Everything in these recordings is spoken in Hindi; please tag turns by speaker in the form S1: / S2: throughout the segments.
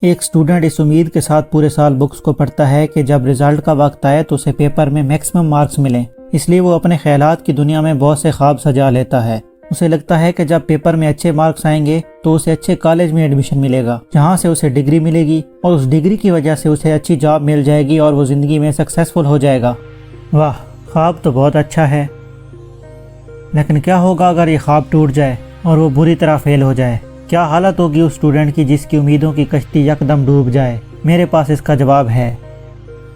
S1: एक स्टूडेंट इस उम्मीद के साथ पूरे साल बुक्स को पढ़ता है कि जब रिजल्ट का वक्त आए तो उसे पेपर में मैक्सिमम मार्क्स मिलें। इसलिए वो अपने ख्यालात की दुनिया में बहुत से ख्वाब सजा लेता है। उसे लगता है कि जब पेपर में अच्छे मार्क्स आएंगे तो उसे अच्छे कॉलेज में एडमिशन मिलेगा, जहाँ से उसे डिग्री मिलेगी और उस डिग्री की वजह से उसे अच्छी जॉब मिल जाएगी और वो ज़िंदगी में सक्सेसफुल हो जाएगा। वाह, ख्वाब तो बहुत अच्छा है, लेकिन क्या होगा अगर ये ख्वाब टूट जाए और वो बुरी तरह फेल हो जाए? क्या हालत होगी उस स्टूडेंट की जिसकी उम्मीदों की कश्ती यकदम डूब जाए? मेरे पास इसका जवाब है,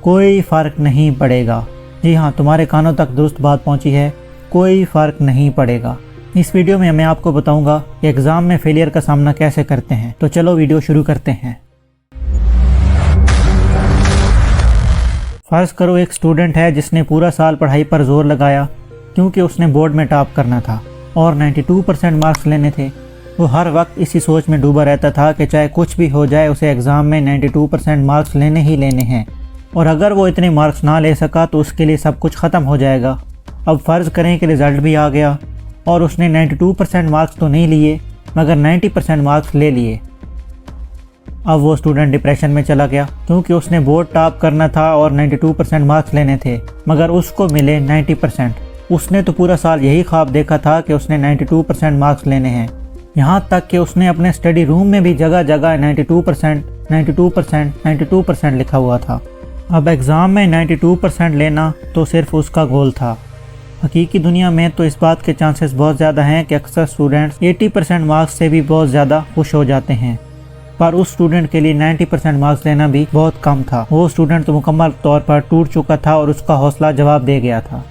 S1: कोई फ़र्क नहीं पड़ेगा। जी हाँ, तुम्हारे कानों तक दुरुस्त बात पहुंची है, कोई फ़र्क नहीं पड़ेगा। इस वीडियो में मैं आपको बताऊंगा कि एग्ज़ाम में फेलियर का सामना कैसे करते हैं। तो चलो वीडियो शुरू करते हैं। फ़र्ज़ करो एक स्टूडेंट है जिसने पूरा साल पढ़ाई पर जोर लगाया क्योंकि उसने बोर्ड में टॉप करना था और 92% मार्क्स लेने थे। वो हर वक्त इसी सोच में डूबा रहता था कि चाहे कुछ भी हो जाए उसे एग्ज़ाम में 92% मार्क्स लेने ही लेने हैं, और अगर वो इतने मार्क्स ना ले सका तो उसके लिए सब कुछ ख़त्म हो जाएगा। अब फ़र्ज़ करें कि रिज़ल्ट भी आ गया और उसने 92% मार्क्स तो नहीं लिए मगर 90% मार्क्स ले लिए। अब वो स्टूडेंट डिप्रेशन में चला गया क्योंकि उसने बोर्ड टॉप करना था और 92% मार्क्स लेने थे मगर उसको मिले 90%। उसने तो पूरा साल यही ख्वाब देखा था कि उसने 92% मार्क्स लेने हैं, यहाँ तक कि उसने अपने स्टडी रूम में भी जगह जगह 92% लिखा हुआ था। अब एग्ज़ाम में 92% लेना तो सिर्फ उसका गोल था। हकीकी दुनिया में तो इस बात के चांसेस बहुत ज़्यादा हैं कि अक्सर स्टूडेंट्स 80% मार्क्स से भी बहुत ज़्यादा खुश हो जाते हैं, पर उस स्टूडेंट के लिए 90% मार्क्स लेना भी बहुत कम था। वो स्टूडेंट तो मुकम्मल तौर पर टूट चुका था और उसका हौसला जवाब दे गया था।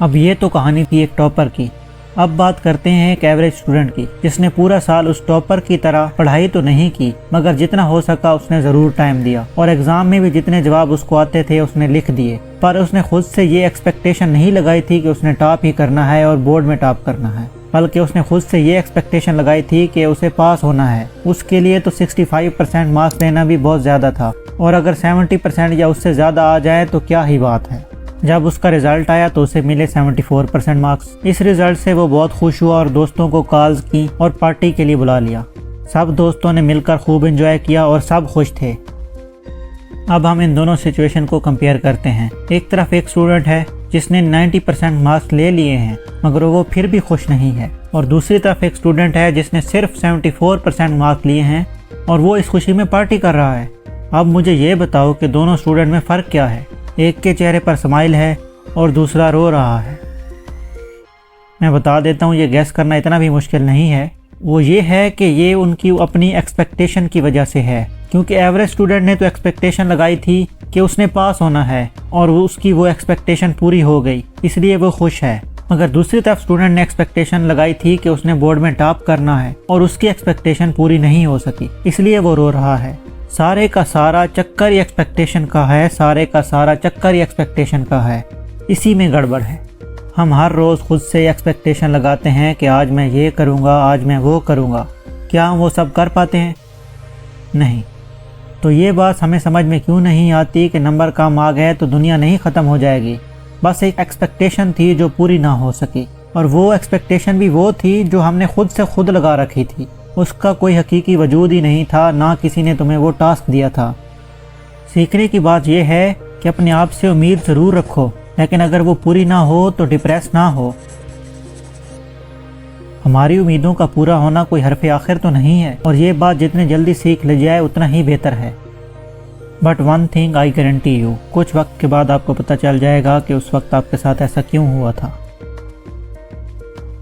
S1: अब ये तो कहानी थी एक टॉपर की। अब बात करते हैं एक एवरेज स्टूडेंट की जिसने पूरा साल उस टॉपर की तरह पढ़ाई तो नहीं की मगर जितना हो सका उसने ज़रूर टाइम दिया और एग्ज़ाम में भी जितने जवाब उसको आते थे उसने लिख दिए। पर उसने खुद से ये एक्सपेक्टेशन नहीं लगाई थी कि उसने टॉप ही करना है और बोर्ड में टॉप करना है, बल्कि उसने खुद से ये एक्सपेक्टेशन लगाई थी कि उसे पास होना है। उसके लिए तो 65% मार्क्स लेना भी बहुत ज़्यादा था, और अगर 70% या उससे ज़्यादा आ जाए तो क्या ही बात है। जब उसका रिज़ल्ट आया तो उसे मिले 74% मार्क्स। इस रिज़ल्ट से वो बहुत खुश हुआ और दोस्तों को कॉल्स की और पार्टी के लिए बुला लिया। सब दोस्तों ने मिलकर खूब एंजॉय किया और सब खुश थे। अब हम इन दोनों सिचुएशन को कंपेयर करते हैं। एक तरफ एक स्टूडेंट है जिसने 90% मार्क्स ले लिए हैं मगर वो फिर भी खुश नहीं है, और दूसरी तरफ एक स्टूडेंट है जिसने सिर्फ 74% मार्क्स लिए हैं और वो इस खुशी में पार्टी कर रहा है। अब मुझे ये बताओ कि दोनों स्टूडेंट में फ़र्क क्या है? एक के चेहरे पर स्माइल है और दूसरा रो रहा है। मैं बता देता हूँ, ये गैस करना इतना भी मुश्किल नहीं है। वो ये है कि ये उनकी अपनी एक्सपेक्टेशन की वजह से है, क्योंकि एवरेज स्टूडेंट ने तो एक्सपेक्टेशन लगाई थी कि उसने पास होना है और उसकी वो एक्सपेक्टेशन पूरी हो गई, इसलिए वो खुश है। मगर दूसरी तरफ स्टूडेंट ने एक्सपेक्टेशन लगाई थी कि उसने बोर्ड में टॉप करना है और उसकी एक्सपेक्टेशन पूरी नहीं हो सकी, इसलिए वो रो रहा है। सारे का सारा चक्कर ही एक्सपेक्टेशन का है, सारे का सारा चक्कर ही एक्सपेक्टेशन का है। इसी में गड़बड़ है। हम हर रोज़ खुद से एक्सपेक्टेशन लगाते हैं कि आज मैं ये करूँगा, आज मैं वो करूँगा। क्या हम वो सब कर पाते हैं? नहीं। तो ये बात हमें समझ में क्यों नहीं आती कि नंबर कम आ गए तो दुनिया नहीं ख़त्म हो जाएगी। बस एक एक्सपेक्टेशन थी जो पूरी ना हो सकी, और वो एक्सपेक्टेशन भी वो थी जो हमने खुद से खुद लगा रखी थी। उसका कोई हकीकी वजूद ही नहीं था, ना किसी ने तुम्हें वो टास्क दिया था। सीखने की बात यह है कि अपने आप से उम्मीद ज़रूर रखो, लेकिन अगर वो पूरी ना हो तो डिप्रेस ना हो। हमारी उम्मीदों का पूरा होना कोई हरफ आखिर तो नहीं है, और ये बात जितने जल्दी सीख ली जाए उतना ही बेहतर है। But one thing I guarantee you, कुछ वक्त के बाद आपको पता चल जाएगा कि उस वक्त आपके साथ ऐसा क्यों हुआ था।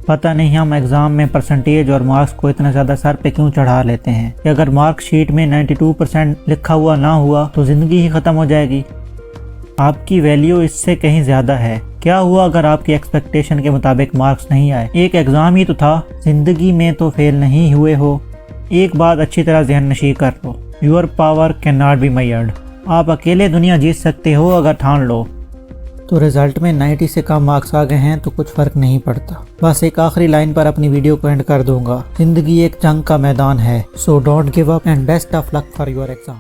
S1: पता नहीं हम एग्ज़ाम में परसेंटेज और मार्क्स को इतना ज़्यादा सर पे क्यों चढ़ा लेते हैं कि अगर मार्कशीट में 92% लिखा हुआ ना हुआ तो ज़िंदगी ही ख़त्म हो जाएगी। आपकी वैल्यू इससे कहीं ज़्यादा है। क्या हुआ अगर आपकी एक्सपेक्टेशन के मुताबिक मार्क्स नहीं आए? एक एग्ज़ाम ही तो था, ज़िंदगी में तो फेल नहीं हुए हो। एक बात अच्छी तरह ज़हन नशी कर लो, your power can not be measured. आप अकेले दुनिया जीत सकते हो अगर ठान लो। तो रिज़ल्ट में 90 से कम मार्क्स आ गए हैं तो कुछ फ़र्क नहीं पड़ता। बस एक आखिरी लाइन पर अपनी वीडियो को एंड कर दूंगा। ज़िंदगी एक जंग का मैदान है, so don't give up and best of luck for your exam.